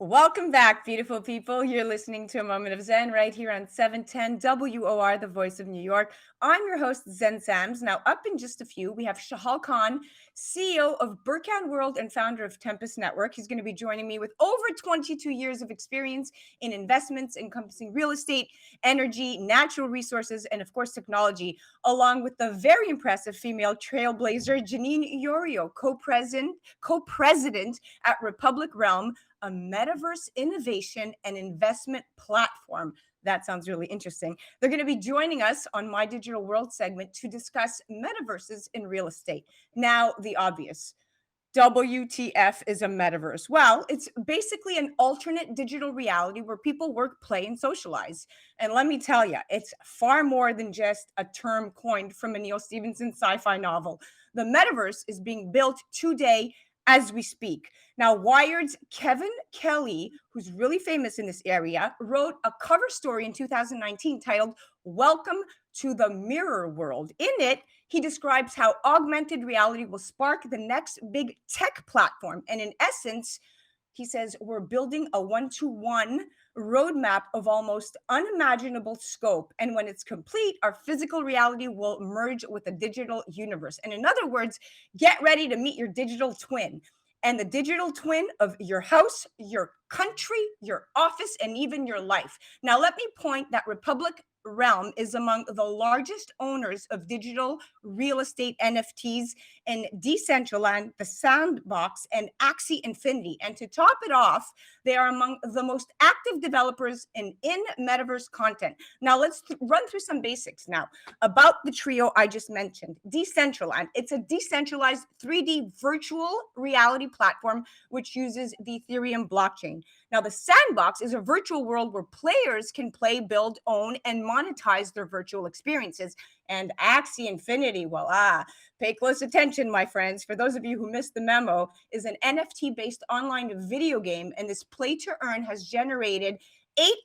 Welcome back, beautiful people. You're listening to A Moment of Zen right here on 710 WOR, the voice of New York. I'm your host, Zen Sams. Now, up in just a few, we have Shahal Khan, CEO of Burkan World and founder of Tempus Network. He's going to be joining me with over 22 years of experience in investments encompassing real estate, energy, natural resources, and of course, technology, along with the very impressive female trailblazer, Janine Yorio, co-president at Republic Realm, a metaverse innovation and investment platform. That sounds really interesting. They're going to be joining us on My Digital World segment to discuss metaverses in real estate. Now, the obvious. WTF is a metaverse? Well, it's basically an alternate digital reality where people work, play, and socialize. And let me tell you, it's far more than just a term coined from a Neil Stephenson sci fi novel. The metaverse is being built today as we speak. Now, Wired's Kevin Kelly, who's really famous in this area, wrote a cover story in 2019 titled Welcome to the Mirror World. In it, he describes how augmented reality will spark the next big tech platform. And in essence, he says, we're building a one-to-one roadmap of almost unimaginable scope. And when it's complete, our physical reality will merge with the digital universe. And in other words, get ready to meet your digital twin. And the digital twin of your house, your country, your office, and even your life. Now, let me point that Republic Realm is among the largest owners of digital real estate NFTs in Decentraland, the Sandbox, and Axie Infinity. And to top it off, they are among the most active developers in metaverse content. Now, let's run through some basics now about the trio I just mentioned. Decentraland, it's a decentralized 3D virtual reality platform which uses the Ethereum blockchain. Now, the Sandbox is a virtual world where players can play, build, own, and monetize their virtual experiences. And Axie Infinity, voila, pay close attention, my friends. For those of you who missed the memo, is an NFT-based online video game, and this play to earn has generated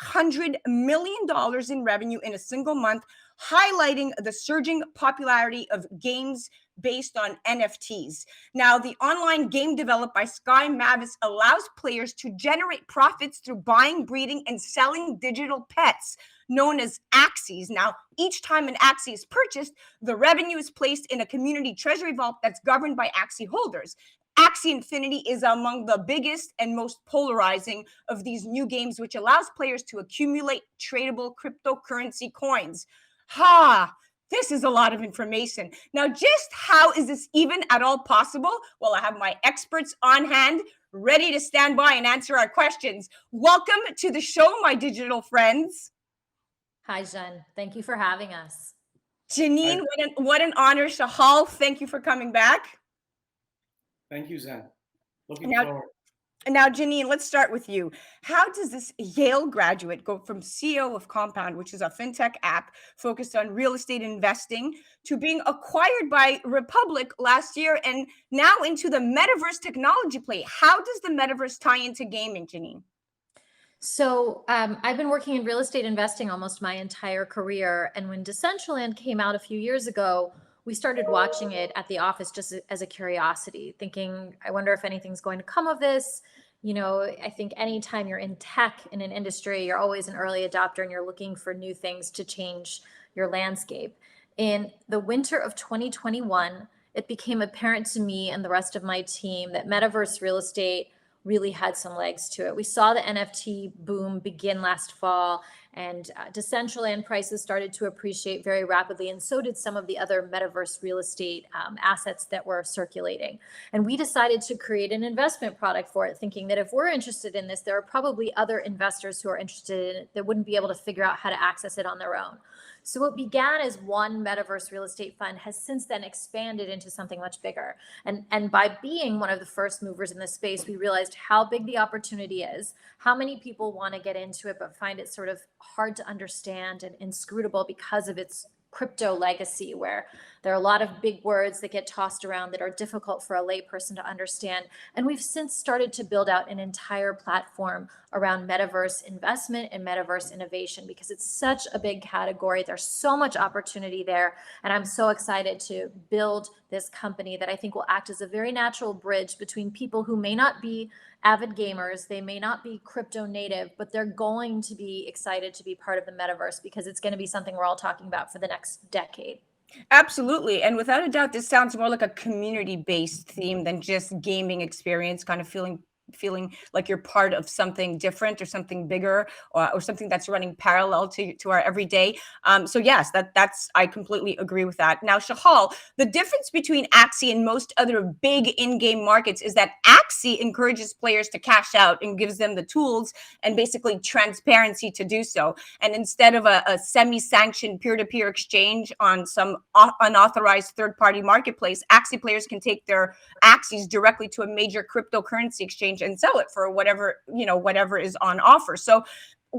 $800 million in revenue in a single month, highlighting the surging popularity of games based on NFTs. Now, the online game developed by Sky Mavis allows players to generate profits through buying, breeding, and selling digital pets known as Axies. Now, each time an Axie is purchased, the revenue is placed in a community treasury vault that's governed by Axie holders. Axie Infinity is among the biggest and most polarizing of these new games, which allows players to accumulate tradable cryptocurrency coins. This is a lot of information. Now, just how is this even at all possible? Well, I have my experts on hand, ready to stand by and answer our questions. Welcome to the show, my digital friends. Hi, Jen. Thank you for having us. Janine, what an honor. Shahal, thank you for coming back. Thank you, Zen. Looking forward. Now, Janine, let's start with you. How does this Yale graduate go from CEO of Compound, which is a fintech app focused on real estate investing, to being acquired by Republic last year and now into the metaverse technology play? How does the metaverse tie into gaming, Janine? So I've been working in real estate investing almost my entire career. And when Decentraland came out a few years ago, we started watching it at the office just as a curiosity, thinking, I wonder if anything's going to come of this. You know, I think anytime you're in tech in an industry, you're always an early adopter and you're looking for new things to change your landscape. In the winter of 2021, it became apparent to me and the rest of my team that metaverse real estate really had some legs to it. We saw the NFT boom begin last fall, and Decentraland prices started to appreciate very rapidly, and so did some of the other metaverse real estate assets that were circulating. And we decided to create an investment product for it, thinking that if we're interested in this, there are probably other investors who are interested in it that wouldn't be able to figure out how to access it on their own. So what began as one metaverse real estate fund has since then expanded into something much bigger. And by being one of the first movers in this space, we realized how big the opportunity is, how many people want to get into it, but find it sort of hard to understand and inscrutable because of its crypto legacy, where there are a lot of big words that get tossed around that are difficult for a layperson to understand. And we've since started to build out an entire platform around metaverse investment and metaverse innovation because it's such a big category. There's so much opportunity there. And I'm so excited to build this company that I think will act as a very natural bridge between people who may not be avid gamers, they may not be crypto native, but they're going to be excited to be part of the metaverse because it's going to be something we're all talking about for the next decade. Absolutely. And without a doubt, this sounds more like a community-based theme than just gaming experience, kind of feeling like you're part of something different or something bigger or something that's running parallel to our everyday. So yes, that's I completely agree with that. Now, Shahal, the difference between Axie and most other big in-game markets is that Axie encourages players to cash out and gives them the tools and basically transparency to do so. And instead of a semi-sanctioned peer-to-peer exchange on some unauthorized third-party marketplace, Axie players can take their Axies directly to a major cryptocurrency exchange and sell it for whatever is on offer. So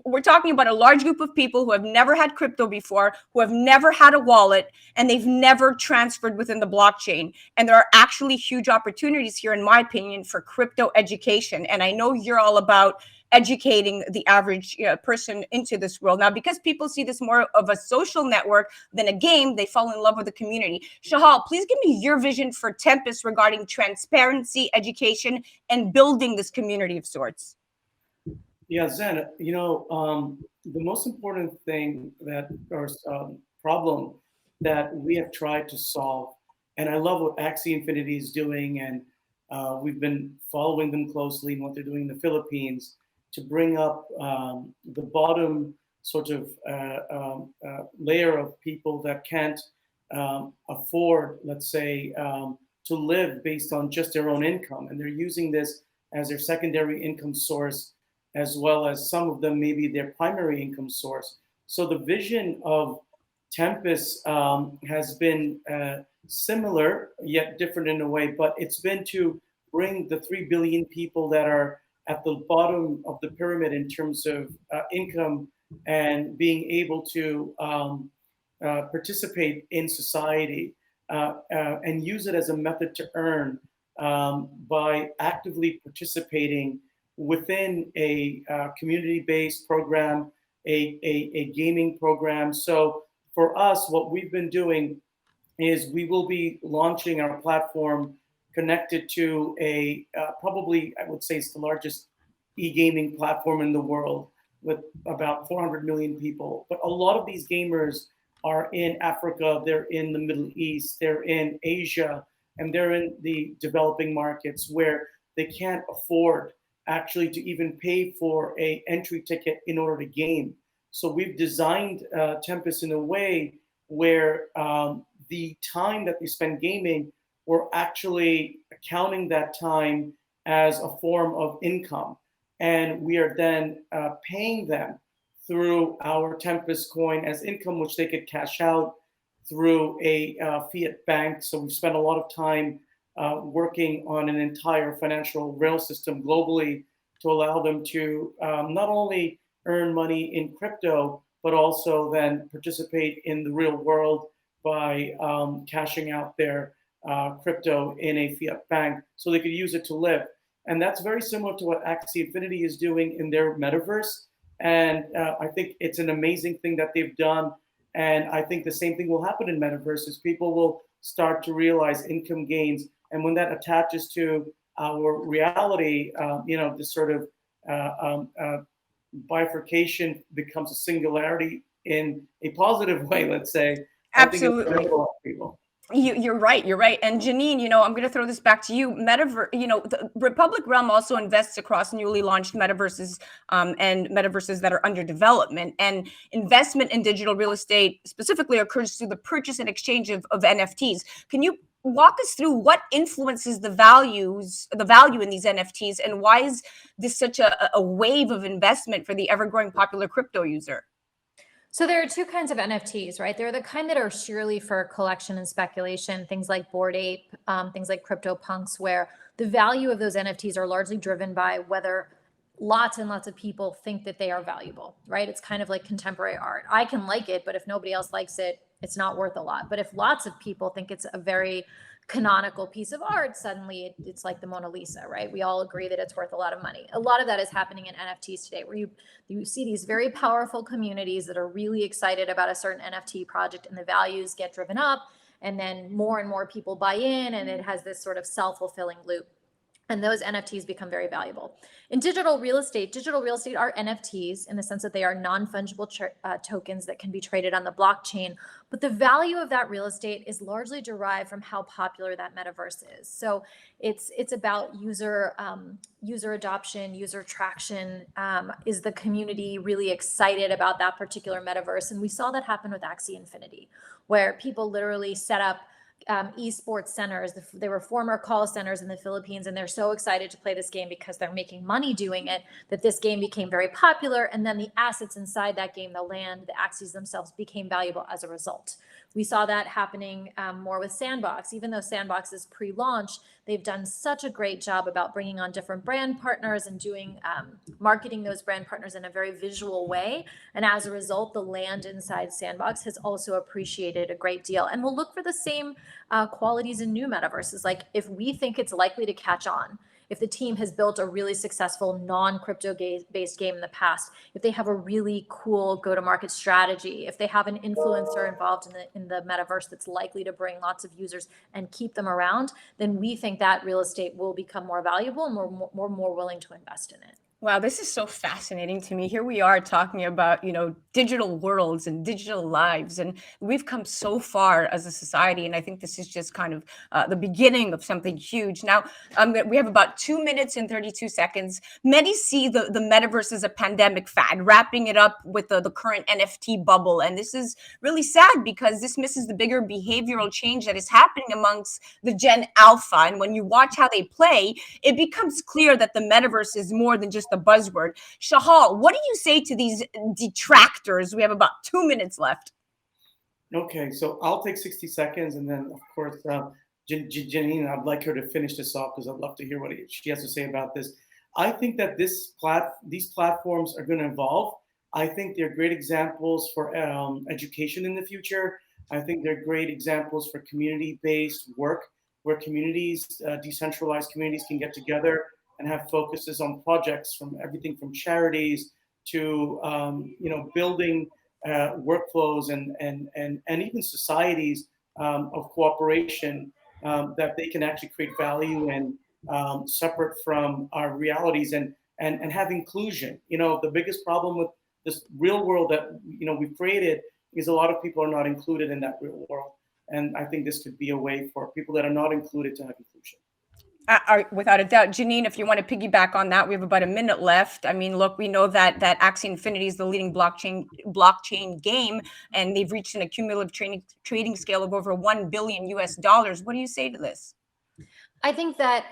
we're talking about a large group of people who have never had crypto before, who have never had a wallet, and they've never transferred within the blockchain. And there are actually huge opportunities here, in my opinion, for crypto education. And I know you're all about educating the average person into this world. Now, because people see this more of a social network than a game, they fall in love with the community. Shahal, please give me your vision for Tempus regarding transparency, education, and building this community of sorts. Yeah, Zen, the most important thing or problem that we have tried to solve, and I love what Axie Infinity is doing, and we've been following them closely and what they're doing in the Philippines to bring up the bottom sort of layer of people that can't afford, let's say, to live based on just their own income. And they're using this as their secondary income source, as well as some of them maybe their primary income source. So the vision of Tempus has been similar, yet different in a way, but it's been to bring the 3 billion people that are at the bottom of the pyramid in terms of income and being able to participate in society and use it as a method to earn by actively participating within a community-based program, a gaming program. So for us, what we've been doing is we will be launching our platform connected to a probably, I would say it's the largest e-gaming platform in the world with about 400 million people. But a lot of these gamers are in Africa, they're in the Middle East, they're in Asia, and they're in the developing markets where they can't afford actually to even pay for a entry ticket in order to game. So we've designed Tempus in a way where the time that they spend gaming, we're actually counting that time as a form of income. And we are then paying them through our Tempus coin as income, which they could cash out through a fiat bank. So we've spent a lot of time working on an entire financial rail system globally to allow them to not only earn money in crypto, but also then participate in the real world by cashing out their crypto in a fiat bank so they could use it to live. And that's very similar to what Axie Infinity is doing in their metaverse. And I think it's an amazing thing that they've done. And I think the same thing will happen in metaverse is people will start to realize income gains. And when that attaches to our reality, this sort of bifurcation becomes a singularity in a positive way, let's say. Absolutely. I think it's people. You're right. You're right. And Janine, I'm going to throw this back to you. Metaverse, the Republic Realm also invests across newly launched metaverses and metaverses that are under development. And investment in digital real estate specifically occurs through the purchase and exchange of NFTs. Can you walk us through what influences the value in these NFTs, and why is this such a wave of investment for the ever-growing popular crypto user? So there are two kinds of NFTs, right? There are the kind that are surely for collection and speculation, things like Bored Ape, things like CryptoPunks, where the value of those NFTs are largely driven by whether lots and lots of people think that they are valuable, right? It's kind of like contemporary art. I can like it, but if nobody else likes it, it's not worth a lot. But if lots of people think it's a very canonical piece of art, suddenly it's like the Mona Lisa, right? We all agree that it's worth a lot of money. A lot of that is happening in NFTs today, where you see these very powerful communities that are really excited about a certain NFT project, and the values get driven up. and then more and more people buy in, and it has this sort of self-fulfilling loop. And those NFTs become very valuable. In digital real estate are NFTs in the sense that they are non-fungible tokens that can be traded on the blockchain. But the value of that real estate is largely derived from how popular that metaverse is. So it's about user adoption, user traction. Is the community really excited about that particular metaverse? And we saw that happen with Axie Infinity, where people literally set up esports centers. They were former call centers in the Philippines, and they're so excited to play this game because they're making money doing it, that this game became very popular. And then the assets inside that game, the land, the Axies themselves, became valuable as a result. We saw that happening more with Sandbox. Even though Sandbox is pre-launch, they've done such a great job about bringing on different brand partners and doing marketing those brand partners in a very visual way. And as a result, the land inside Sandbox has also appreciated a great deal. And we'll look for the same qualities in new metaverses. Like if we think it's likely to catch on, if the team has built a really successful non-crypto based game in the past, if they have a really cool go-to-market strategy, if they have an influencer involved in the metaverse that's likely to bring lots of users and keep them around, then we think that real estate will become more valuable, and we're more willing to invest in it. Wow, this is so fascinating to me. Here we are talking about, digital worlds and digital lives, and we've come so far as a society. And I think this is just kind of the beginning of something huge. Now, we have about 2 minutes and 32 seconds. Many see the metaverse as a pandemic fad, wrapping it up with the current NFT bubble. And this is really sad because this misses the bigger behavioral change that is happening amongst the Gen Alpha. And when you watch how they play, it becomes clear that the metaverse is more than just the buzzword. Shahal, what do you say to these detractors? We have about 2 minutes left. Okay, so I'll take 60 seconds, and then of course, Janine, I'd like her to finish this off because I'd love to hear what she has to say about this. I think that these platforms are going to evolve. I think they're great examples for education in the future. I think they're great examples for community-based work, where communities, decentralized communities, can get together and have focuses on projects, from everything from charities to building workflows and even societies of cooperation that they can actually create value and separate from our realities and have inclusion. The biggest problem with this real world that we've created is a lot of people are not included in that real world, and I think this could be a way for people that are not included to have inclusion. Without a doubt. Janine, if you want to piggyback on that, we have about a minute left. I mean, look, we know that Axie Infinity is the leading blockchain game, and they've reached an cumulative trading scale of over $1 billion US. What do you say to this? I think that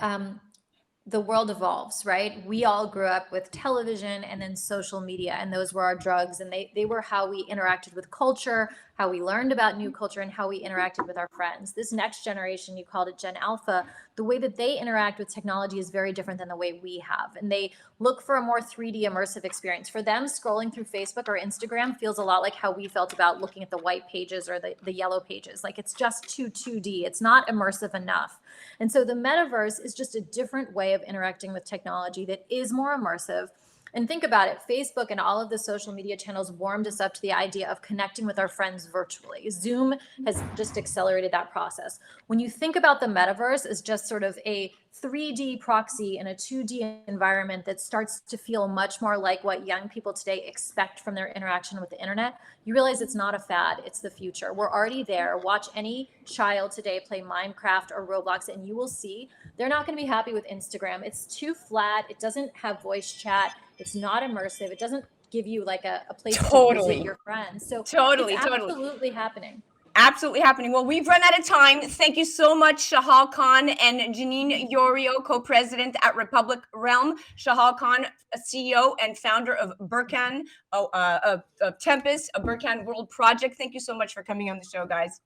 the world evolves, right? We all grew up with television and then social media, and those were our drugs, and they were how we interacted with culture, how we learned about new culture, and how we interacted with our friends. This next generation, you called it Gen Alpha, the way that they interact with technology is very different than the way we have. And they look for a more 3D immersive experience. For them, scrolling through Facebook or Instagram feels a lot like how we felt about looking at the white pages or the yellow pages. Like it's just too 2D. It's not immersive enough. And so the metaverse is just a different way of interacting with technology that is more immersive. And think about it, Facebook and all of the social media channels warmed us up to the idea of connecting with our friends virtually. Zoom has just accelerated that process. When you think about the metaverse as just sort of a 3D proxy in a 2D environment that starts to feel much more like what young people today expect from their interaction with the internet, you realize it's not a fad, it's the future. We're already there. Watch any child today play Minecraft or Roblox, and you will see they're not going to be happy with Instagram. It's too flat. It doesn't have voice chat. It's not immersive. It doesn't give you like a place to visit your friends. So it's absolutely happening. Absolutely happening. Well, we've run out of time. Thank you so much, Shahal Khan and Janine Yorio, co-president at Republic Realm. Shahal Khan, CEO and founder of Burkan, of Tempus, a Burkan World Project. Thank you so much for coming on the show, guys.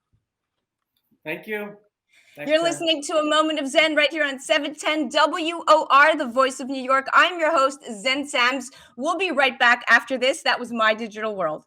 Thank you. Thanks, You're listening to A Moment of Zen right here on 710 WOR, the voice of New York. I'm your host, Zen Sams. We'll be right back after this. That was My Digital World.